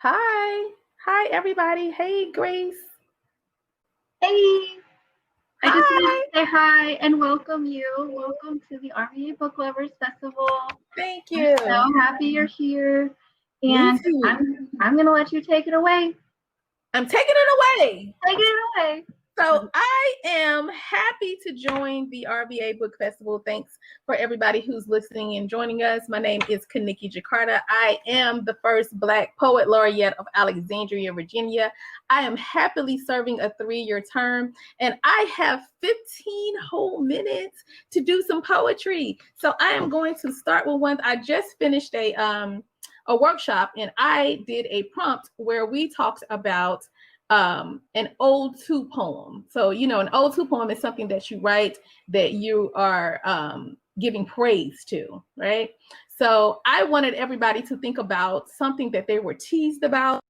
Hi. Hi, everybody. Hey, Grace. Hey, I just wanted Hi. to say hi and welcome you. Welcome to the RVA Booklovers Festival. Thank We're you. so happy you're here, Me and too. I'm gonna let you take it away. I'm taking it away. Take it away. So I am happy to join the RVA Book Festival. Thanks for everybody who's listening and joining us. My name is KaNikki Jakarta. I am the first Black Poet Laureate of Alexandria, Virginia. I am happily serving a 3-year term, and I have 15 whole minutes to do some poetry. So I am going to start with one. I just finished a workshop, and I did a prompt where we talked about an ode to poem. So, an ode to poem is something that you write that you are giving praise to, right? So I wanted everybody to think about something that they were teased about,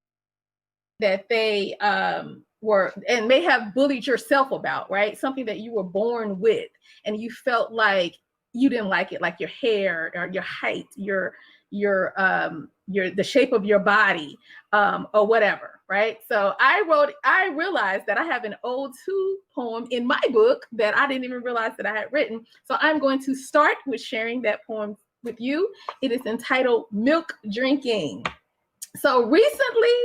that they were and may have bullied yourself about, right? Something that you were born with and you felt like you didn't like it, like your hair or your height, your the shape of your body, or whatever, right? So I realized that I have an ode to poem in my book that I didn't even realize that I had written. So I'm going to start with sharing that poem with you. It is entitled Milk Drinking. So recently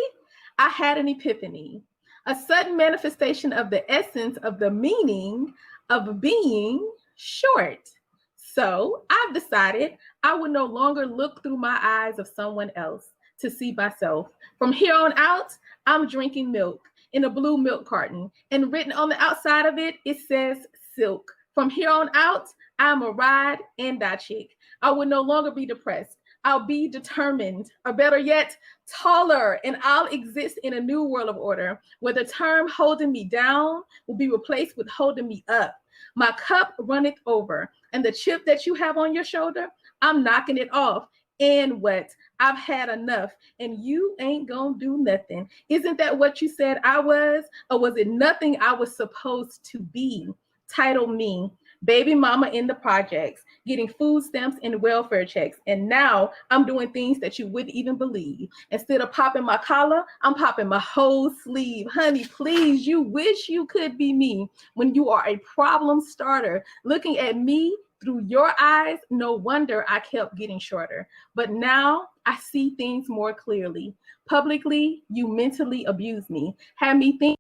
I had an epiphany, a sudden manifestation of the essence of the meaning of being short. So I've decided I would no longer look through my eyes of someone else to see myself. From here on out, I'm drinking milk in a blue milk carton, and written on the outside of it, it says silk. From here on out, I'm a ride and die chick. I will no longer be depressed. I'll be determined, or better yet, taller, and I'll exist in a new world of order where the term holding me down will be replaced with holding me up. My cup runneth over, and the chip that you have on your shoulder, I'm knocking it off. And what? I've had enough, and you ain't gonna do nothing. Isn't that what you said I was? Or was it nothing I was supposed to be? Title me, baby mama in the projects, getting food stamps and welfare checks. And now I'm doing things that you wouldn't even believe. Instead of popping my collar, I'm popping my whole sleeve. Honey, please, you wish you could be me when you are a problem starter. Looking at me through your eyes, no wonder I kept getting shorter. But now I see things more clearly. Publicly, you mentally abused me, had me think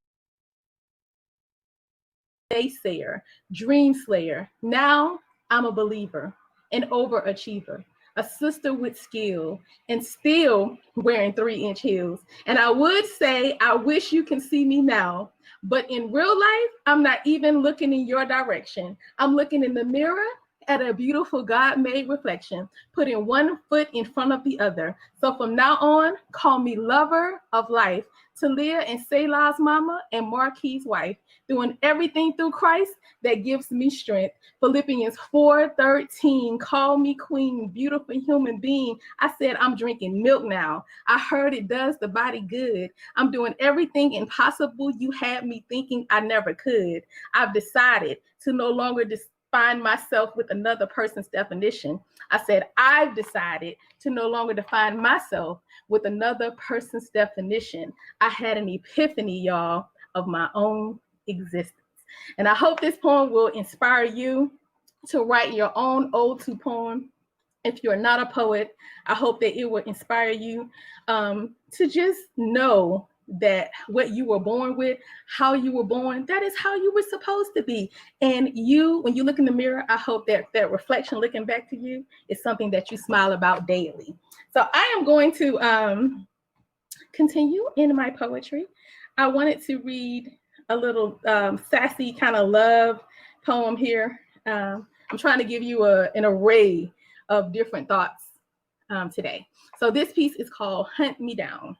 naysayer, dream slayer. Now I'm a believer, an overachiever, a sister with skill, and still wearing 3-inch heels. And I would say, I wish you can see me now. But in real life, I'm not even looking in your direction. I'm looking in the mirror at a beautiful God-made reflection, putting one foot in front of the other. So from now on, call me lover of life, Talia and Selah's mama and Marquis' wife, doing everything through Christ that gives me strength. Philippians 4:13, call me queen, beautiful human being. I said I'm drinking milk now. I heard it does the body good. I'm doing everything impossible you had me thinking I never could. I've decided to no longer define myself with another person's definition. I said, I've decided to no longer define myself with another person's definition. I had an epiphany, y'all, of my own existence. And I hope this poem will inspire you to write your own ode to poem. If you're not a poet, I hope that it will inspire you to just know that what you were born with, how you were born, that is how you were supposed to be. And you, when you look in the mirror, I hope that that reflection looking back to you is something that you smile about daily. So I am going to continue in my poetry. I wanted to read a little sassy kind of love poem here. I'm trying to give you an array of different thoughts today. So this piece is called Hunt Me Down.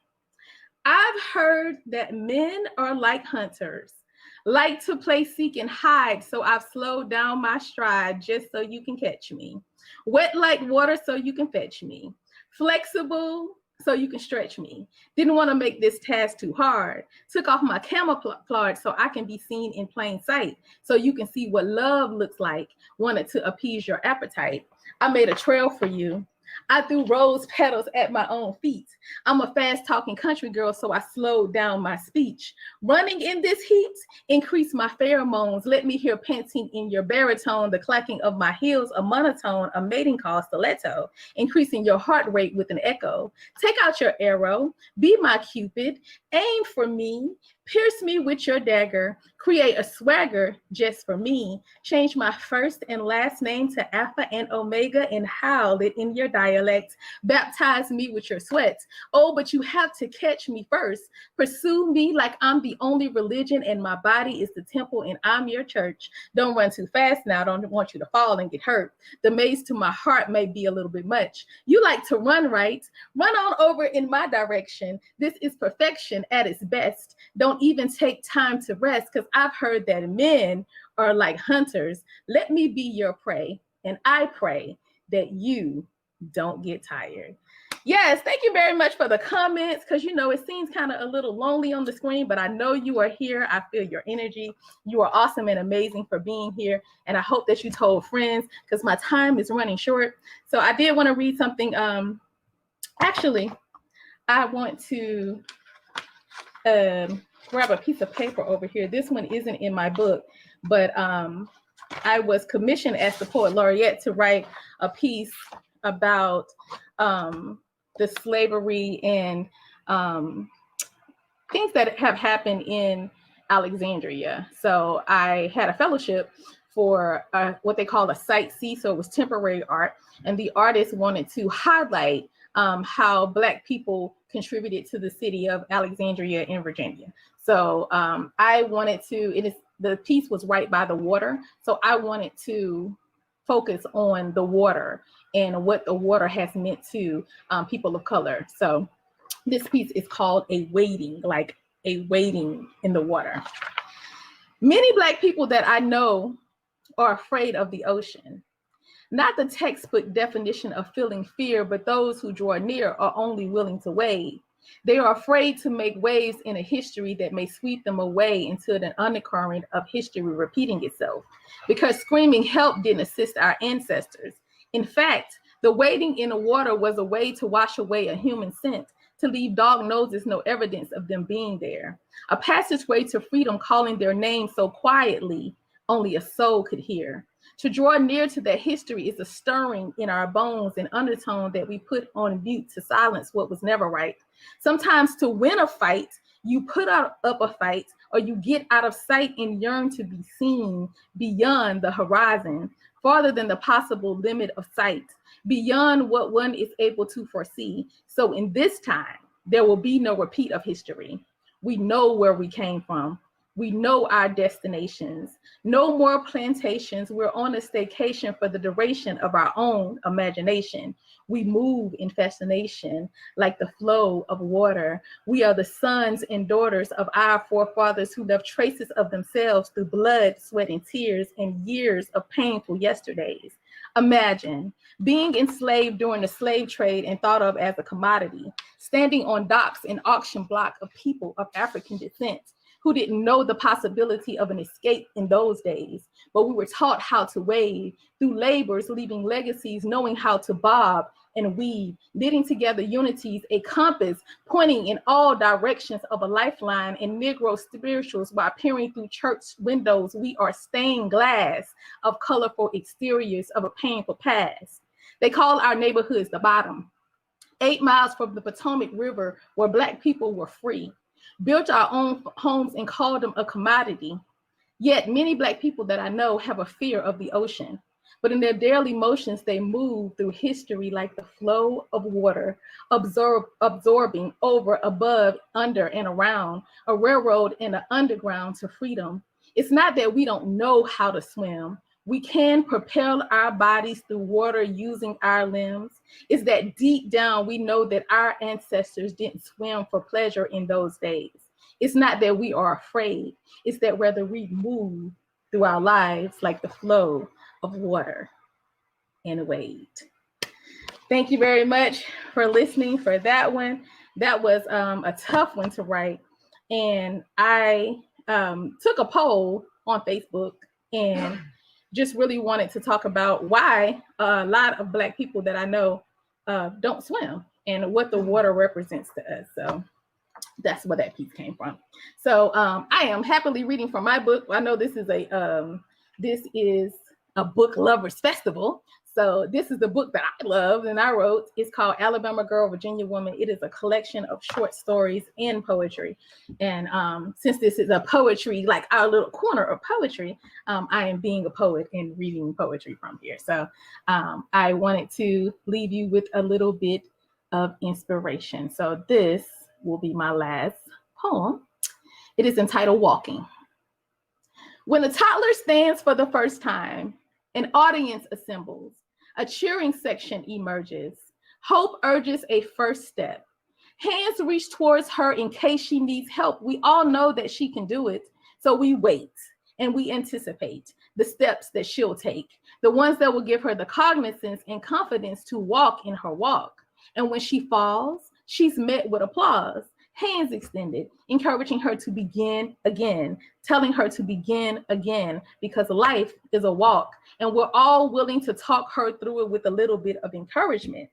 I've heard that men are like hunters, like to play seek and hide, so I've slowed down my stride just so you can catch me. Wet like water so you can fetch me. Flexible so you can stretch me. Didn't want to make this task too hard. Took off my camouflage so I can be seen in plain sight, so you can see what love looks like. Wanted to appease your appetite. I made a trail for you. I threw rose petals at my own feet. I'm a fast talking country girl, so I slowed down my speech. Running in this heat, increase my pheromones. Let me hear panting in your baritone, the clacking of my heels, a monotone, a mating call stiletto, increasing your heart rate with an echo. Take out your arrow, be my Cupid, aim for me, pierce me with your dagger, create a swagger just for me, change my first and last name to Alpha and Omega and howl it in your dialect, baptize me with your sweat. Oh, but you have to catch me first. Pursue me like I'm the only religion and my body is the temple and I'm your church. Don't run too fast now. I don't want you to fall and get hurt. The maze to my heart may be a little bit much. You like to run, right? Run on over in my direction. This is perfection at its best. Don't even take time to rest because I've heard that men are like hunters. Let me be your prey. And I pray that you don't get tired. Yes, thank you very much for the comments because, you know, it seems kind of a little lonely on the screen, but I know you are here. I feel your energy. You are awesome and amazing for being here. And I hope that you told friends because my time is running short. So I did want to read something. Actually, I want to grab a piece of paper over here. This one isn't in my book, but I was commissioned as the poet laureate to write a piece about the slavery and things that have happened in Alexandria. So I had a fellowship for what they call a site C, so it was temporary art, and the artist wanted to highlight how Black people contributed to the city of Alexandria in Virginia. So I wanted to, the piece was right by the water, so I wanted to focus on the water and what the water has meant to people of color. So this piece is called A Wading, like a wading in the water. Many Black people that I know are afraid of the ocean. Not the textbook definition of feeling fear, but those who draw near are only willing to wade. They are afraid to make waves in a history that may sweep them away into an undercurrent of history repeating itself, because screaming help didn't assist our ancestors. In fact, the wading in the water was a way to wash away a human scent, to leave dog noses no evidence of them being there. A passageway to freedom calling their name so quietly only a soul could hear. To draw near to that history is a stirring in our bones, an undertone that we put on mute to silence what was never right. Sometimes to win a fight, you put up a fight, or you get out of sight and yearn to be seen beyond the horizon, farther than the possible limit of sight, beyond what one is able to foresee. So in this time, there will be no repeat of history. We know where we came from. We know our destinations. No more plantations. We're on a staycation for the duration of our own imagination. We move in fascination like the flow of water. We are the sons and daughters of our forefathers who left traces of themselves through blood, sweat, and tears, and years of painful yesterdays. Imagine being enslaved during the slave trade and thought of as a commodity, standing on docks and auction block of people of African descent who didn't know the possibility of an escape in those days, but we were taught how to wade through labors, leaving legacies, knowing how to bob and weave, knitting together unities, a compass pointing in all directions of a lifeline, and Negro spirituals while peering through church windows. We are stained glass of colorful exteriors of a painful past. They call our neighborhoods the bottom, 8 miles from the Potomac River where Black people were free, built our own homes and called them a commodity. Yet many Black people that I know have a fear of the ocean, but in their daily motions, they move through history like the flow of water, absorbing over, above, under, and around, a railroad and an underground to freedom. It's not that we don't know how to swim. We can propel our bodies through water using our limbs. It's that deep down we know that our ancestors didn't swim for pleasure in those days. It's not that we are afraid. It's that whether we move through our lives like the flow of water and wade. Thank you very much for listening for that one. That was a tough one to write. And I took a poll on Facebook and just really wanted to talk about why a lot of Black people that I know don't swim and what the water represents to us. So that's where that piece came from. So I am happily reading from my book. I know this is a book lovers festival. So this is the book that I love and I wrote. It's called Alabama Girl, Virginia Woman. It is a collection of short stories and poetry. And since this is a poetry, like our little corner of poetry, I am being a poet and reading poetry from here. So I wanted to leave you with a little bit of inspiration. So this will be my last poem. It is entitled Walking. When a toddler stands for the first time, an audience assembles, a cheering section emerges. Hope urges a first step. Hands reach towards her in case she needs help. We all know that she can do it, so we wait and we anticipate the steps that she'll take, the ones that will give her the cognizance and confidence to walk in her walk. And when she falls, she's met with applause, hands extended, encouraging her to begin again, telling her to begin again, because life is a walk, and we're all willing to talk her through it with a little bit of encouragement.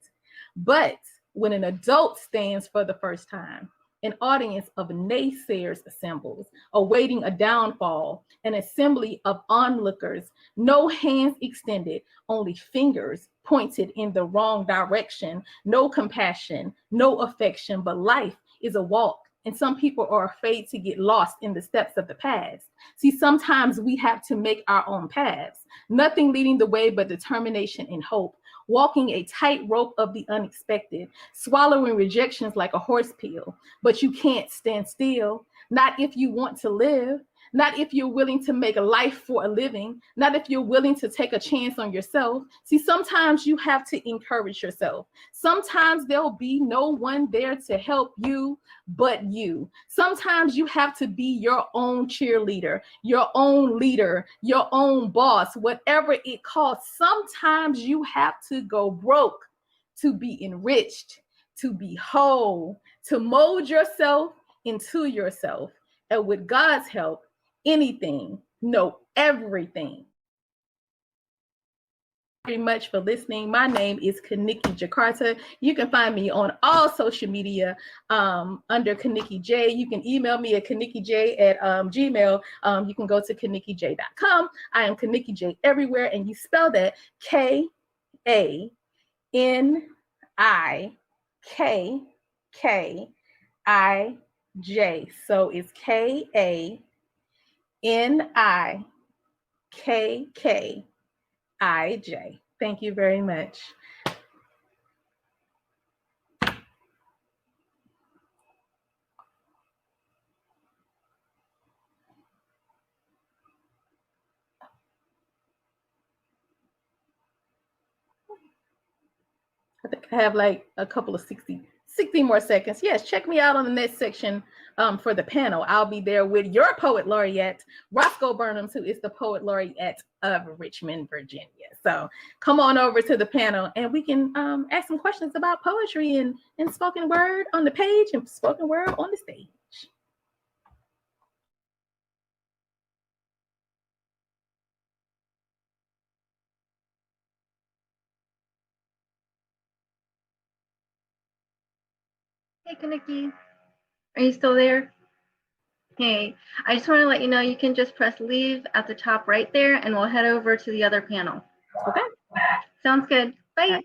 But when an adult stands for the first time, an audience of naysayers assembles, awaiting a downfall, an assembly of onlookers, no hands extended, only fingers pointed in the wrong direction, no compassion, no affection, but life is a walk. And some people are afraid to get lost in the steps of the past. See, sometimes we have to make our own paths, nothing leading the way but determination and hope, walking a tightrope of the unexpected, swallowing rejections like a horse pill. But you can't stand still, not if you want to live, not if you're willing to make a life for a living, not if you're willing to take a chance on yourself. See, sometimes you have to encourage yourself. Sometimes there'll be no one there to help you but you. Sometimes you have to be your own cheerleader, your own leader, your own boss, whatever it costs. Sometimes you have to go broke to be enriched, to be whole, to mold yourself into yourself. And with God's help, anything, no, everything. Very much for listening. My name is KaNikki Jakarta. You can find me on all social media under KaNikki J. You can email me at KaNikkiJ@Gmail. You can go to KaNikkiJ.com. I am KaNikki J everywhere, and you spell that KaNikki. So it's KaNikki. Thank you very much. I think I have like a couple of 60 more seconds. Yes, check me out on the next section for the panel. I'll be there with your poet laureate, Roscoe Burnhams, who is the poet laureate of Richmond, Virginia. So come on over to the panel and we can ask some questions about poetry and spoken word on the page and spoken word on the stage. Hey, KaNikki, are you still there? Hey, I just want to let you know you can just press leave at the top right there and we'll head over to the other panel. Okay. Sounds good. Bye.